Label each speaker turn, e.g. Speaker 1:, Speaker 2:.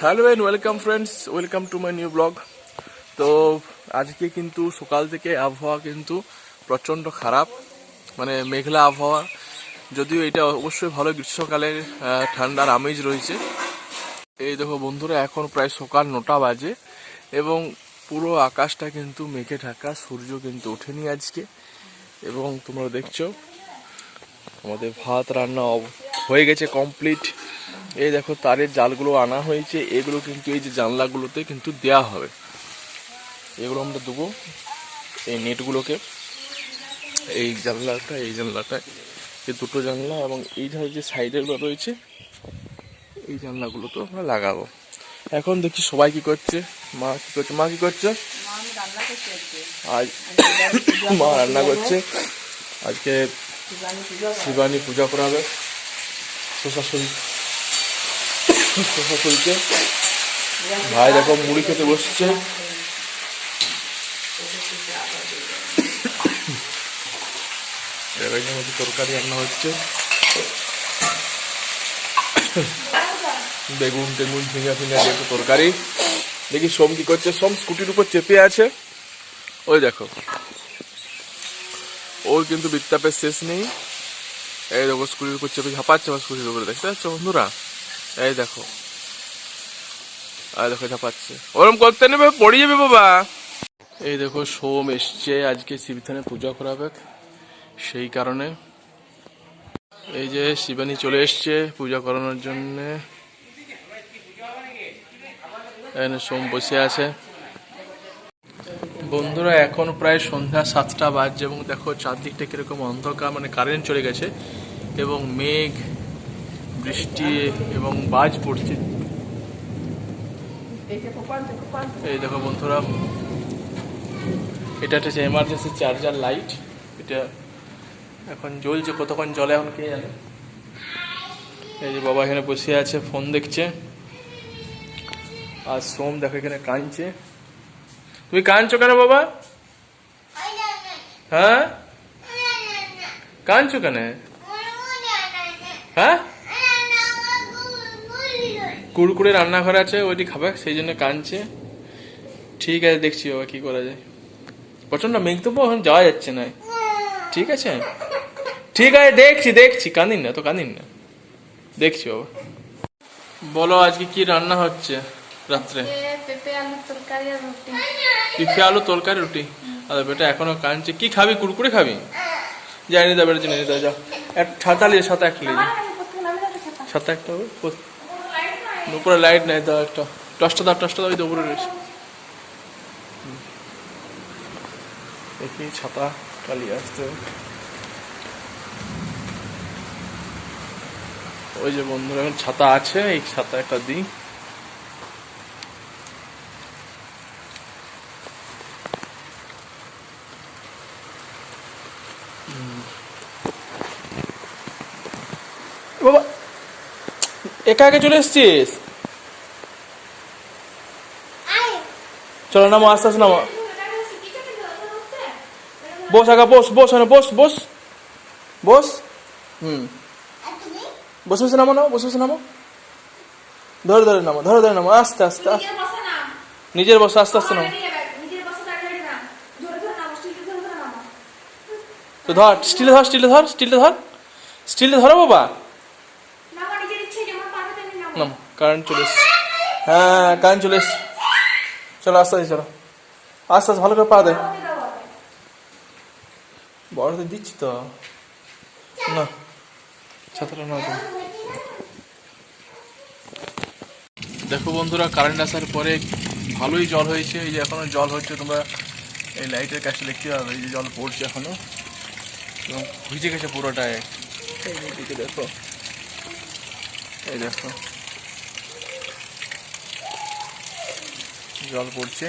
Speaker 1: Hello and welcome friends, welcome to my new blog. তো আজকে কিন্তু সকাল থেকে আবহাওয়া কিন্তু প্রচণ্ড খারাপ, মানে মেঘলা আবহাওয়া। যদিও এটা অবশ্যই ভালো, গ্রীষ্মকালের ঠান্ডার আমেজ রয়েছে। এই দেখো বন্ধুরা, এখন প্রায় সকাল 9টা বাজে এবং পুরো আকাশটা কিন্তু মেঘে ঢাকা, সূর্য কিন্তু ওঠেনি আজকে। এবং তোমরা দেখছো আমাদের ভাত রান্না হয়ে গেছে কমপ্লিট। এই দেখো তারের জালগুলো আনা হয়েছে, এগুলো কিন্তু এই যে জানলাগুলোতে কিন্তু দেয়া হবে। এগুলো আমরা দেবো এই নেটগুলোকে, এই জানলাটা এই দুটো জানলা এবং এই ধারে যে সাইডেরগুলো রয়েছে এই জানলাগুলো তো আমরা লাগাবো। এখন দেখি সবাই কি করছে। মা কি করছে? আজ মা রান্না করছে। আজকে শিবানী পূজা করাবে। শশা চলছে। ভাই দেখো মুড়ি খেতে বসছে। তরকারি রান্না হচ্ছে, বেগুন টেগুন ঝিঙা ফিঙা দিয়ে তরকারি। দেখি সোম কি করছে। সোম স্কুটির উপর চেপে আছে, ওই দেখো। ওর কিন্তু বিত্তাপের শেষ নেই। এই দেখো স্কুটির উপর চেপে ঝাপাচ্ছে আমার স্কুটির উপরে, দেখতে পাচ্ছ বন্ধুরা? এই দেখো ঝাপাচ্ছে। ওরম করতে নেবে, পড়ে যাবে বাবা। এই দেখো সোম এসছে, আজকে শিবধানে পূজা করাবে, সেই কারণে এই যে শিবানী চলে এসছে পূজা করানোর জন্য। এখানে সোম বসে আছে। বন্ধুরা এখন প্রায় সন্ধ্যা 7টা বাজছে এবং দেখো চারদিকটা কিরকম অন্ধকার, মানে কারেন্ট চলে গেছে এবং মেঘ, বৃষ্টি এবং বাজ পড়ছে। এই দেখো বন্ধুরা, এটা হচ্ছে এমার্জেন্সি চার্জার লাইট। এটা এখন জ্বলছে, কতক্ষণ জ্বলে এখন কে জানে। এই যে বাবা এখানে বসে আছে, ফোন দেখছে। আর সোম দেখো এখানে কাঁদছে। তুমি কাঁদছো কেন বাবা? হ্যাঁ কাঁদছো কেন? হ্যাঁ কুড়কুড়ে রান্নাঘর আছে, ওইটি খাবে, সেই জন্য কাঁদছে। ঠিক আছে, দেখছি বাবা কি করা যায়। প্রচন্ড মেঘ তো এখন যাওয়া যাচ্ছে না। ঠিক আছে দেখছি কাঁদিন না, দেখছি বাবা। বলো আজকে কি রান্না হচ্ছে রাত্রে?
Speaker 2: পেঁপে আলু তরকারি আর রুটি।
Speaker 1: পেঁপে আলু তরকারি রুটি। আরে বেটা এখনো কাঁদছে, কি খাবি? কুড়কুড়ে খাবি? যাইনি দা বেটা, জেনে যা। এক ছাতা নিয়ে, ছাতা একটা নিয়ে, ছাতা একটা হবে। উপরে লাইট নেই, দাও একটা। টসটা দাও, ওই তো উপরে রয়েছে। দেখি ছাতা চালিয়ে আসতে হবে। ওই যে বন্ধুরা এখন ছাতা আছে, এই ছাতা একটা দিই। বাবা একা চলে এসছিস? চলো নামো, আস্তে আস্তে নামো। বস আগা, বস বসে নামো, ধরে নামো, আস্তে আস্তে। নিজের বসে আস্তে আস্তে নামো। তো ধর, স্টিলে ধরো বাবা। নাম, কারেন্ট চলে এসছে। হ্যাঁ কারেন্ট চলে এসছে। চলো আস্তে আস্তে ভালো করে পা দেয়। বড়তে দিচ্ছি তো না, ছাতাটা না। দেখো বন্ধুরা, কারেন্ট আসার পরে ভালোই জল হয়েছে। এই যে এখনো জল হচ্ছে, তোমরা এই লাইটের কাছে দেখতে পাবে। এই যে জল পড়ছে এখনো এবং ভিজে গেছে পুরোটায়। এইদিকে দেখো, এই দেখো জল পড়ছে।